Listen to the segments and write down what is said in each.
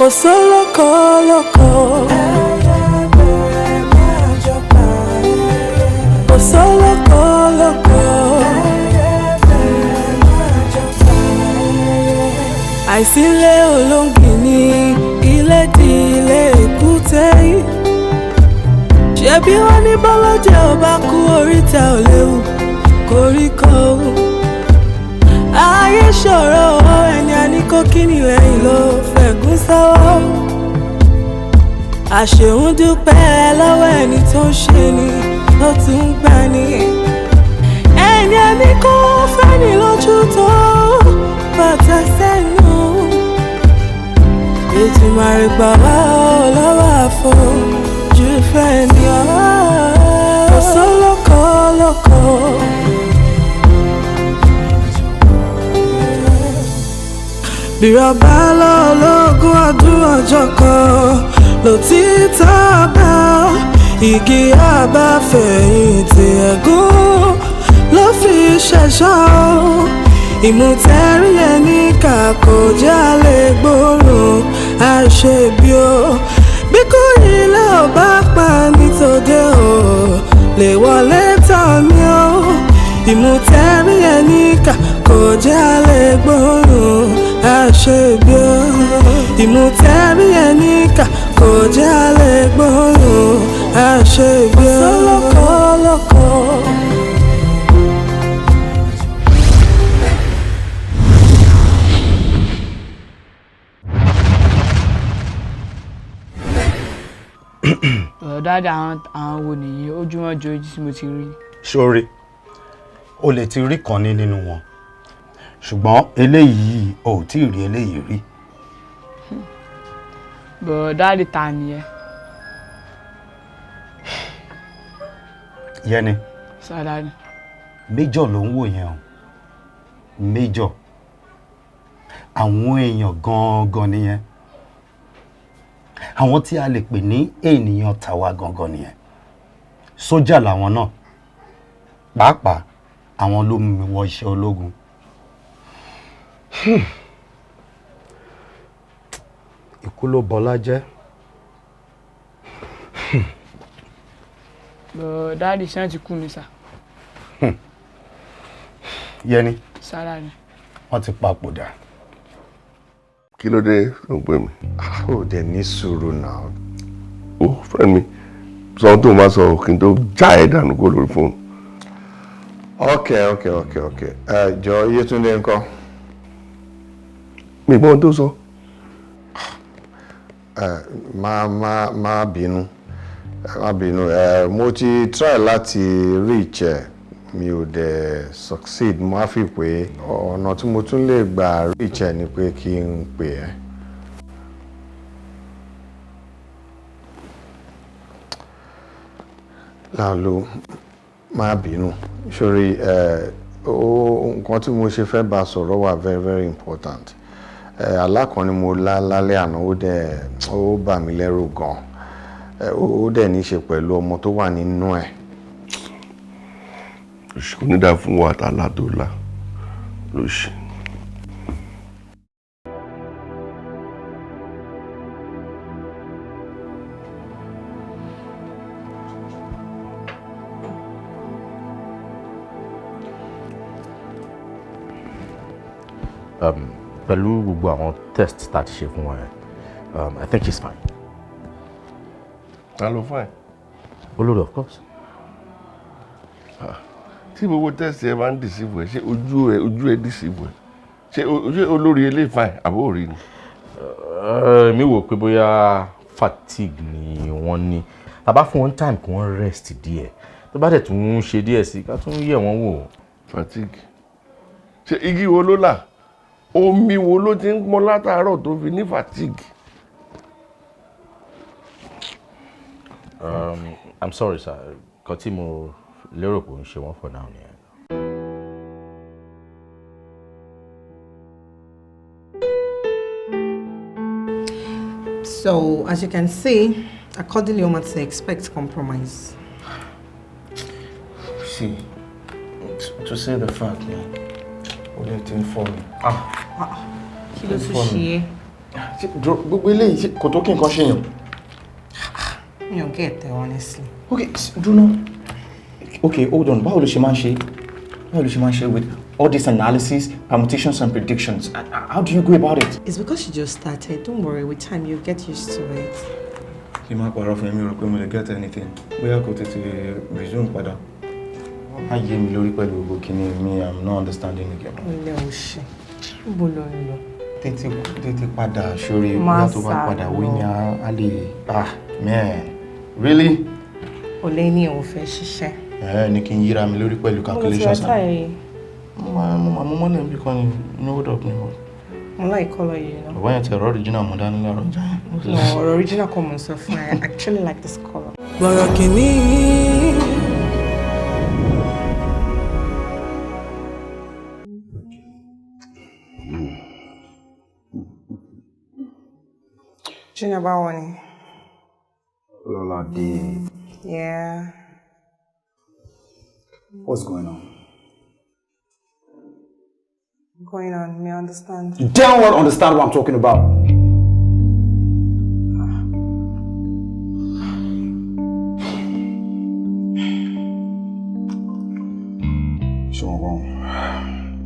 Osoloko loko. Osoloko loko. Àìsílé olóngìní ilé di ilé èkúté. Ṣebí wọ́n ní bọ́lọ́jẹ́ ò bá kú oríta ò léwu koríko. Ayé ṣòro ẹni àníkó kíni lẹ́yìn ló fẹ̀gún sọ́wọ́. Àṣeun dúpẹ́ lọ́wọ́ ẹni tó ń ṣe ni ló tún ń gbà ní. Ẹni àníkó fẹ́ni lójú tó bàtà sẹ́nu. Ètùmàrè gbà wá lọ́wọ́ àfojú fẹ́ni ọ̀hún. Osoloko loko. Bírọ̀bá lọ́lọ́gún ọdún ọjọ́ kan lòtítọ́ bá igi àbáfẹ̀yìntì ẹ̀gún ló fi ṣẹ̀ṣọ́. Ìmùtẹ́rí ẹni kà kò jálè gbòòrùn àṣebí o. Bí kò ilé ò bá pa nítòde o lè wọlé tán ni o. Ìmùtẹ́rí ẹni kà kò jálè gbòòrùn àṣebí o. Ìmùtẹ́rí ẹni kà kò jálè gbòòrùn àṣebí o. Osoloko loko. Dáadáa àwọn wo nìyí ojúmọ́ jọ ojú tí mo ti rí. Sórí o lè ti rí kan nínú wọn ṣùgbọ́n eléyìí o ò tí ì rí eléyìí rí. Dáàdì ta nìyẹn. Yẹni. Sàdáàdì. Major ló ń wò yẹn o. Major. Àwọn èèyàn gangan nìyẹn. Àwọn tí a lè pè ní ènìyàn tàwa gangan nìyẹn. Sójà làwọn náà. Pàápàá àwọn ló mú mi wọ iṣẹ́ ológun. Ikú ló bọlá jẹ́. Dáàdì ṣáà ti kú ni sà. Yẹni. Sàdáàdì. Wọ́n ti papòdà. Kí ló dé ló ń pè mí? Ó dẹ̀ ní sùúrù náà. Ó friend mi sọ tó máa sọ kí n tó já ẹ̀ dànù kó lórí fóònù. Ok. Jọ Yétúndé ńkọ́? Mi gbọ́n tó sọ. Má bínú. Mo ti try láti reach ẹ̀ mi ò dẹ̀ succeed. Mo á fi pé ọ̀nà tí mo tún lè gbà reach ẹ̀ ni pé kí n pè ẹ́. Láolú má bínú sórí nǹkan tí mo ṣe fẹ́ bá sọ̀rọ̀ wà very very important. Àlá kan ni mo lá lálẹ́ àná ó bà mí lẹ́rù gan. Ó dẹ̀ ní í ṣe pẹ̀lú ọmọ tó wà nínú ẹ̀. Kò ní dá fún wa àtàlà tó la ló ṣe. Pẹ̀lú gbogbo àwọn test tá a ti ṣe fún wa I think he's fine. Ta ló fine? Olórí of course. Tí gbogbo test ẹ bá ń deceive ẹ ṣé ojú ẹ deceive ẹ ṣé olórí eléyìí fine àbó rí ni. Mi wò pé bóyá fatigue ni wọ́n ní tá bá fún wọn time kí wọ́n rest díẹ̀ tó bá dẹ̀ tún ṣe díẹ̀ sí ká tún yẹ̀ wọ́n wò. Fatigue ṣé igi wo ló là omi wo ló ti ń pọn látàárọ̀ tó fi ní fatigue. I'm sorry sir kan tí mo lérò pé ó ń ṣe wọ́n for now nìyẹn. So, as you can see, accordingly, you must expect compromise. See, to say the fact, yeah, we let him fall. Kí ló tún ṣe é? Gbogbo eléyìí kò tó kí nǹkan ṣe yàn. Mi ò get it, honestly. Okay, Bruno. Okay, hold on. Báwo ló ṣe máa ń ṣe with all this analysis, permutations and predictions? How do you go about it? It's because you just started. Don't worry, with time you'll get used to it. Kí máa parọ́ fún mi rò pé mo lè get anything. Bóyá kò tètè resume padà. Má yé mi lórí pẹ̀lú gbogbo kíní mi, I'm not understanding again. Ilé òṣì. Níbo ló ń lọ? Tètè padà sórí bóyá tó bá padà wí ni a lè. Man. Really? O lè ní òun fẹ́ ṣiṣẹ́. Ní kí n yíra mi lórí pẹ̀lú calculations. Mo lè Mo mọ́lẹ̀ níbi kan ní hold up ni mo. Mo like color yìí náà. Bàbá yẹn ti ọ̀rọ̀ original mo dání láàárọ̀ ọjà yẹn. No, ọ̀rọ̀ original kọ́ mo sọ fún ẹ. I actually like this color. Bọ̀rọ̀ kìíní. Junior báwo ni? Lolade. Yeah. What's going on? Going on, me understand. You damn well understand what I'm talking about.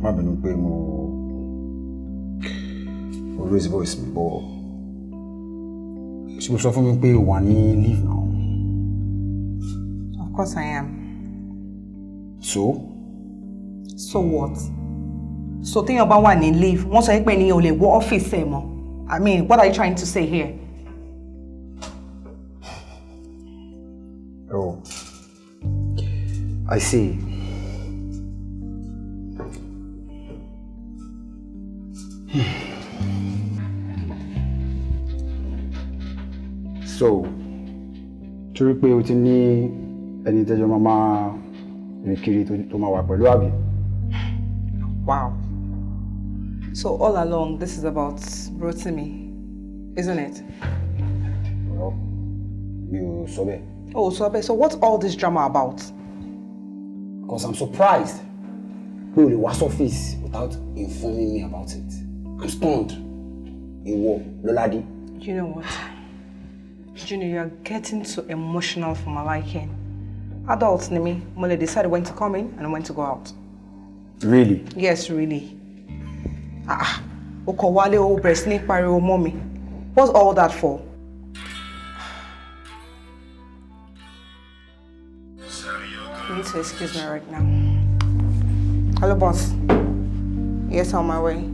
Má bínú pé mo raise voice mi bọ̀. Ṣé mo sọ fún mi pé wà ní leave now? Of course I am. So? So what? So téèyàn bá wà ní leave, wọ́n sọ pé ènìyàn ò lè wọ ọ́fíìsì ẹ̀ mọ́. I mean, what are you trying to say here? Oh, I see. So, torí pé o ti ní ẹni tẹ́jọ́ máa rìn kiri tó máa wà pẹ̀lú àbí? Wow. So all along, this is about Rotimi, isn't it? Well, you sọ bẹ́ẹ̀. Oh, so what's all this drama about? Because I'm surprised. You only was office without informing me about it. I'm stunned. Ìwọ, Lolade. You know what? Junior, you're getting too emotional for my liking. Adults, Nimi, Mole decided when to come in and when to go out. Really? Yes, really. Okowale o bresni pariwo mommy. What's all that for? You need to excuse me right now. Hello, boss. Yes, on my way.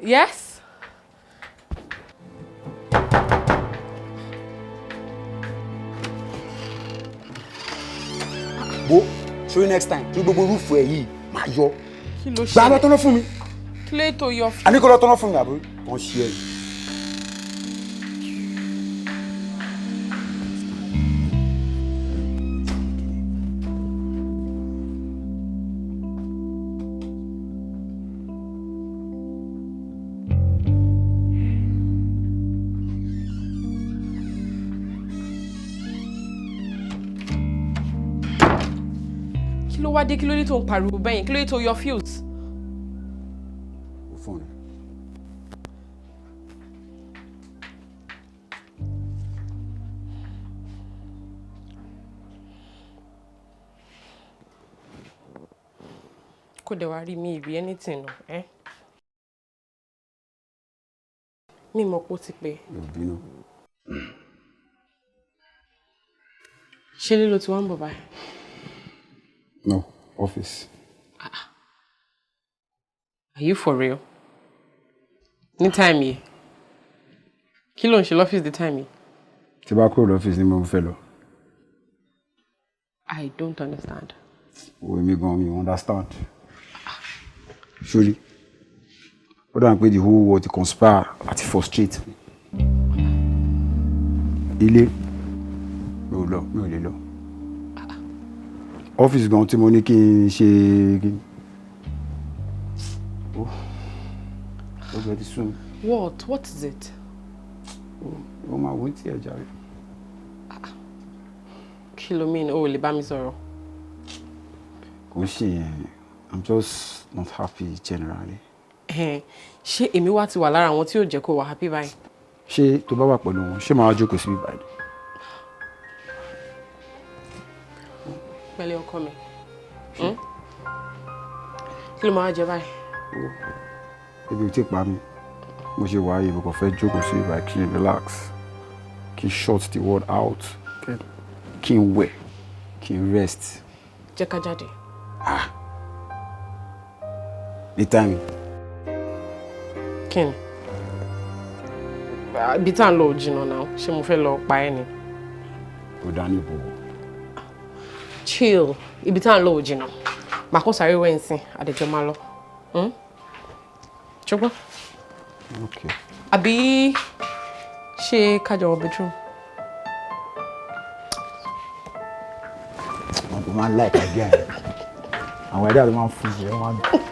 Yes? Bo, show you next time. You gbogbo roof ẹ yìí máa yọ. Kí ló ṣe? Gba lọ tọ́nà fún mi. Kí ló tó yọ? Àní kó lọ tọ́nà fún mi àbúrò. Wọ́n ṣe ẹ̀. Wádé kí ló dé tó ń pariwo bẹ́yìn? Kí ló dé tó yọ fuse? Fóònù. Kò dẹ̀ wá rí mi ìrí anything nù, ẹ́? Mi mọ̀ pé ó ti pẹ́. Yóò bínú. Ṣé lílo tí wọ́n ń bọ̀ báyìí? No, office. Are you for real? Ní time yìí? Kí ló ń ṣe l'office the time yìí? Tí bá kúrò l'office ni mo fẹ́ lọ. I don't understand. Oh, mi gan mi understand. Surely. Ó dà pé the whole world conspire àti frustrate me. Ilé mi ò lè lọ. Office gan tí mo ní kí n ṣe oh get soon. What is it? Oh my won't here jare. Kí ló mean o lè bá mi sọ̀rọ̀? Kò ṣe I'm just not happy generally. Ṣé èmi wá ti wà lára àwọn tí ò jẹ́ kó wà happy báyìí? Ṣé tó bá wà pẹ̀lú wọn ṣé máa jókòó síbí báyìí? Pẹ̀lẹ́ ọkọ mi. Kí ló máa jẹ báyìí? Ebi ò tí pa mí. Mo ṣe wáyé mo kàn fẹ́ jókòó síbí báyìí kí n relax. Kí n shut the world out. Kí n wẹ̀. Kí n rest. Jẹ́ ká jáde. Ní time. Kí ni? Ibi tá ń lọ jìnnà náà, ṣé mo fẹ́ lọ pa ẹ́ ni? Ó dání bò. Chill. Ibi tá ń lọ jìnnà. Màá kó sáré wẹ̀ nsìn, àdẹ̀jọ́ máa lọ. Ṣùgbọ́n? Okay. Àbí ṣé ká jọ wọ bedroom? Mo máa ń like idea yẹn. Àwọn idea tó máa ń fún mi, wọ́n máa ń dùn.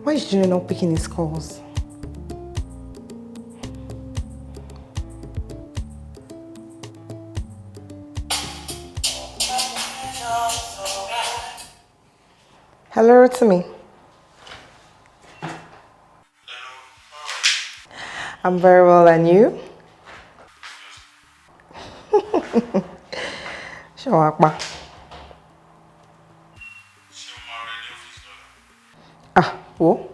Why is Junior not picking his calls? Hello, Rotimi. I'm very well, and you? Shawakba. Wo?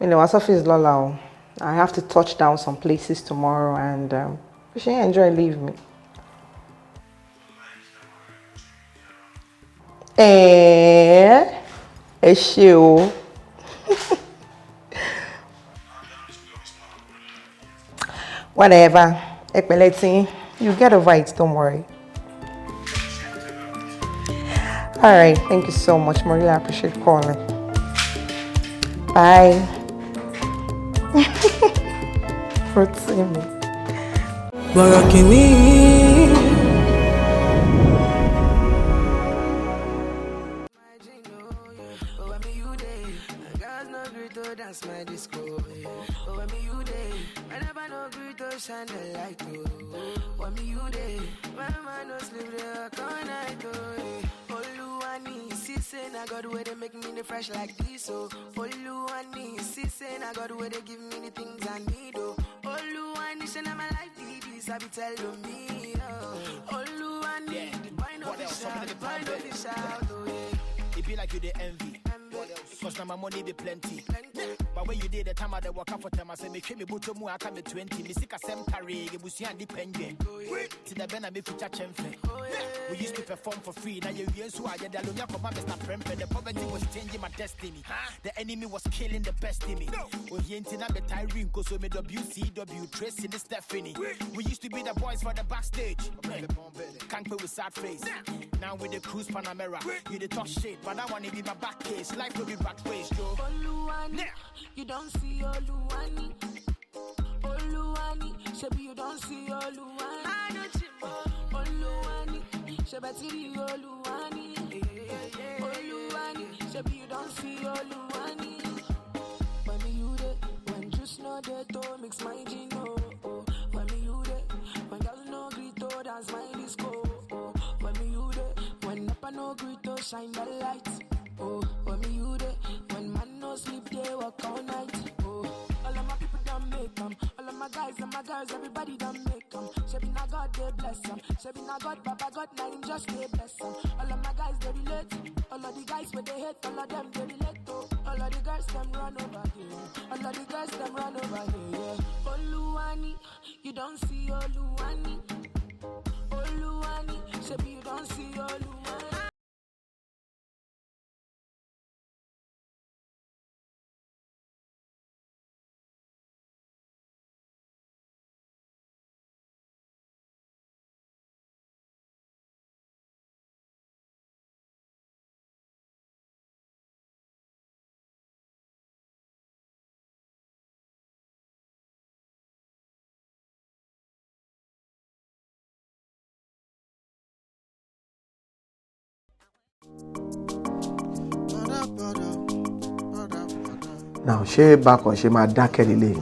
Office Lola. I have to touch down some places tomorrow, and she enjoy leave me. Issue. Whatever. You get over it, don't worry. All right, thank you so much, Maria. I appreciate calling. Bye. Rotimi. Barakini. That's my disco. Oh, when me you day, whenever no grito shine the light. When me you day, when man no sleep there all night. Oluwani, say na God where they make me the fresh like this. Oh, Oluwani, say na God where they give me the things I need. Oh, Oluwani, say na my life this I be telling me. Oh, Oluwani, the bind of the shout, the bind of the shout. Oh, yeah. It be like you the envy. Cause now my money be plenty. But But when you did the time I the work for them, I say me treat me buto mu aka me 20. Me sick asem carry ebusi and dependent. To the bena me feature chemfe. We used to perform for free. Now you so I had the Lunya for my Mr. Prempe. The poverty was changing my destiny. The enemy was killing the best in me. Oh, he ain't in the Tyrene, cause we made WCW, Tracy and Stephanie. We used to be the boys for the backstage. Can't play with sad face. Now with the cruise Panamera, you the talk shit, but I want to be my back case. Life will be rat race, Joe. Oluwani, you don't see Oluwani. Oluwani, shebi you don't see Oluwani. Oluwani, shebatiri Oluwani. Oluwani, shebi you don't see Oluwani. When me you de, when juice no de to mix my gino. When me you de, when girls no grito dance my disco. When me you de, when Napa no grito shine the light. Oh, when me you de, when man no sleep they work all night. Oh, all of my people don't make them. All of my guys and my girls, everybody don't make them. Shebi na God they bless them. Shebi na God, Baba God, na him just they bless them. All of my guys they relate. All of the guys where they hate, all of them they relate. Oh, all of the girls them run over here. All of the girls them run over here. Yeah. Oluwani, you don't see Oluwani. Oluwani, shebi you don't see Oluwani. Now, share back on share my dark lane.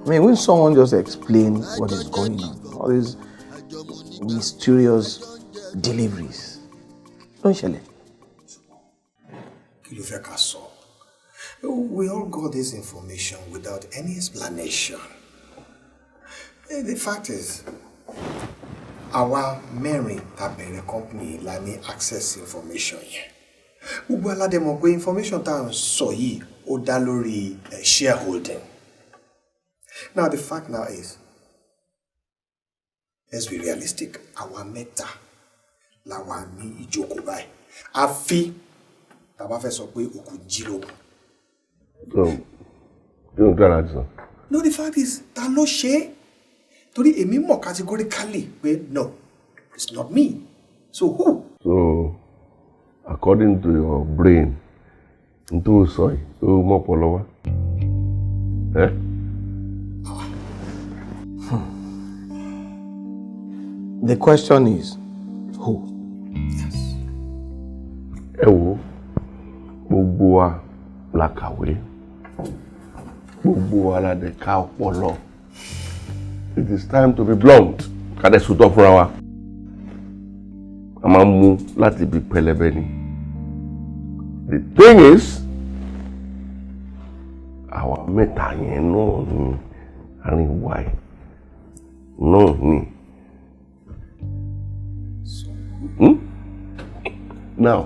I mean, when someone just explains what is going on, all these mysterious deliveries, don't share it. We all got this information without any explanation. The fact is, our Mary Tabere company let me access information here. Gbogbo aládé mọ̀ pé information tá ń sọ yìí ó dá lórí shareholding. Now the fact now is, let's be realistic. Àwa mẹ́ta la wà ní ìjókòó báyìí. Àfi tá bá fẹ́ sọ pé òkú jí lókun. No, you don't understand. No, the fact is, ta ló ṣe? Torí èmi mọ̀ categorically pé no, it's not me. So who? So, according to your brain, into soy, you more polowa. Eh? The question is, who? Yes. Ẹ wo, gbogbo wa la kàwé. Gbogbo wa la dẹ̀ ká ọpọlọ. It is time to be blunt. Ká dẹ̀ sòótọ́ fúnra wa. A máa ń mú láti ibi pẹlẹbẹ ni. The thing is, àwa mẹ́ta yẹn náà ni àárín wa ẹ̀ náà ni. Now,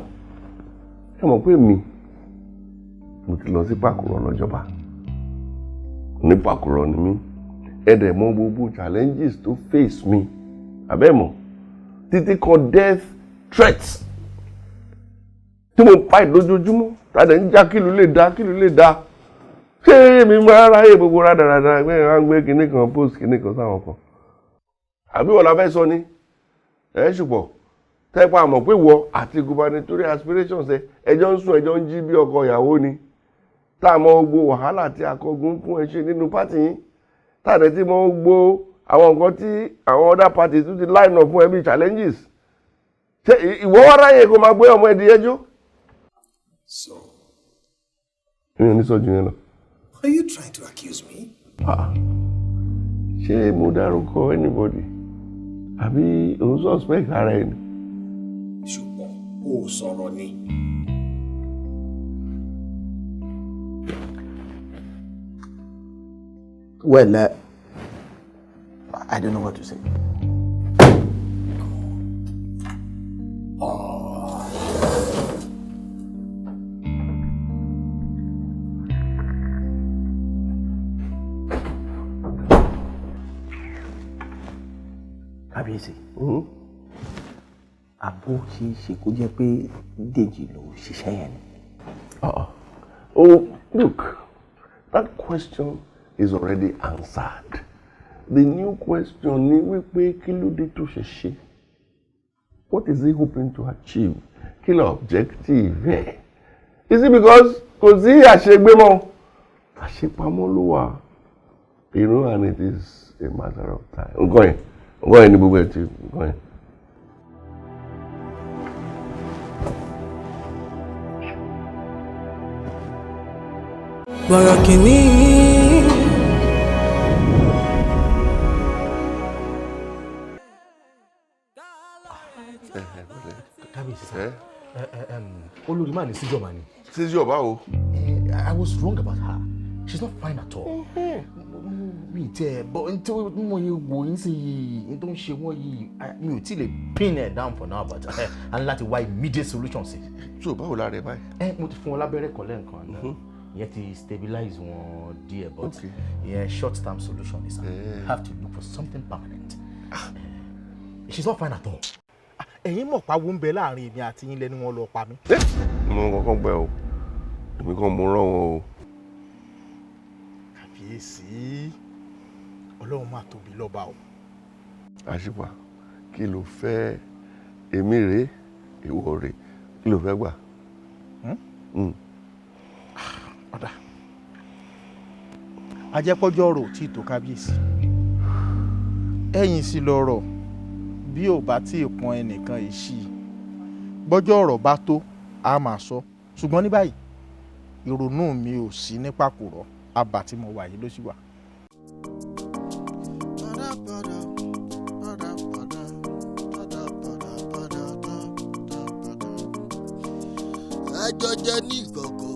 ẹ mọ̀ pé mo ti lọ sí Pàkúrọ̀ lọ́jọ́ba. Ní Pàkúrọ̀ ni mí. Ẹ dẹ̀ mọ̀ gbogbo challenges tó face mi. Àbẹ́ mọ̀. Títí kan death threats. Tí mo fight lójoojúmọ́. Tàdé ń já kílù lè dá. Ṣé mi máa ráyè gbogbo rádaràdà pé à ń gbé kinní kan post kinní kan sáwọn kan? Àbí wọ́n la fẹ́ sọ ni? Ẹ ṣùpọ̀. Tẹ́pọ̀ àmọ̀ pé wọ àti gubernatorial aspirations ẹjọ́ ń sùn ẹjọ́ ń jí bí ọkọ ìyàwó ni. Tá a mọ gbogbo wàhálà tí akọgun fún ẹ ṣe nínú pátì yín. Tàdé tí mo gbọ́ àwọn nǹkan tí àwọn other parties tún ti line up fún ẹbí challenges. Ṣé ìwọ wá ráyè kó máa gbé ọmọ ẹdí ẹjọ́? So, Mi ò ní sọ jù yẹn lọ. are you trying to accuse me? Ṣé mo dárúkọ anybody? Àbí òun suspect ara ẹni? Ṣùgbọ́n ó sọ̀rọ̀ ni. Well, I don't know what to say. kábíyèsí àbó ṣe é ṣe kó jẹ́ pé Dèjì ló ṣiṣẹ́ yẹn ni. Oh, look, that question is already answered. The new question ni wípé kí ló dé tó ṣe ṣe? What is he hoping to achieve? Kí ló objective ẹ̀? Is it because kò sí àṣegbé mọ́? Àṣepamọ́ ló wà. You know, and it is a matter of time. Nǹkan yẹn ni gbogbo ẹ̀ ti nǹkan yẹn. bọ̀rọ̀ kìíní. kábíyèsí sá olórí máa ní síjọ máa ní. síjọ báwo. I was wrong about her. She's not fine at all. Mi tẹ bọ n tí mo yẹ wò yín sí yìí n tó ń ṣe wọ́n yìí mi ò tí lè pin her down for now but a ní láti wá immediate solution sí. so báwo la rẹ báyìí. Mo ti fún wọn lábẹ́rẹ́ kan lẹ́ẹ̀kan náà ìyẹn ti stabilize wọn díẹ̀ but ìyẹn short term solution is have to look for something permanent. She's not fine at all. ẹ̀yin mọ̀ pàwọ́ ń bẹ láàrin èmi àti yín lẹ́nu wọn lọ pa mí. mo kọ́kọ́ gbẹ o èmi kan mo rán wọn o. kàbíyèsí ọlọ́run máa tóbi lọ́ba o. àṣìpà kí ló fẹ́ èmi rèé ìwọ rèé kí ló fẹ́ gbà. ọ̀dà ajẹ́pọ́jọ́ ọ̀rọ̀ tí tó kábíyèsí ẹ̀yìn sí lọ́rọ̀ bí ò bá tí ì pọn ẹnìkan èṣì gbọ́jọ́ ọ̀rọ̀ bá tó a máa sọ ṣùgbọ́n ní báyìí ìrònú mi ò sí ní pàkúrọ̀ àbá tí mo wà yìí ló sì wà. àjọ jẹ ní ìkọ̀kọ̀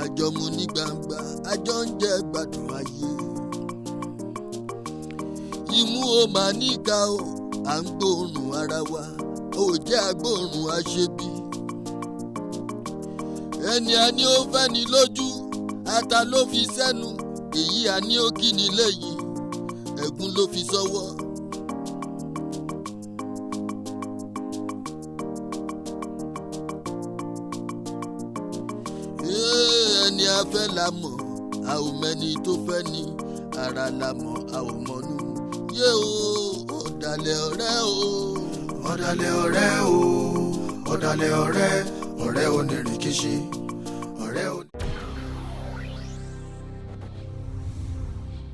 àjọ mu ní gbangba àjọ ń jẹ gbádùn ayé imú o máa níka o à ń gbóòórùn ara wa ò jẹ́ agbóòórùn aṣebi ẹni a ní ó fẹ́ ni lójú ata ló fi sẹ́nu èyí a ní ó kí ni léyìí ẹ̀gún ló fi sọ́wọ́. ẹni a fẹ́ la mọ̀ a ò mẹ́ni tó fẹ́ ni ara la mọ̀ a ò mọ̀nú yé o ọ̀dàlẹ̀ ọ̀rẹ́ o ọ̀dàlẹ̀ ọ̀rẹ́ o ọ̀dàlẹ̀ ọ̀rẹ́ ọ̀rẹ́ onírìkíṣí.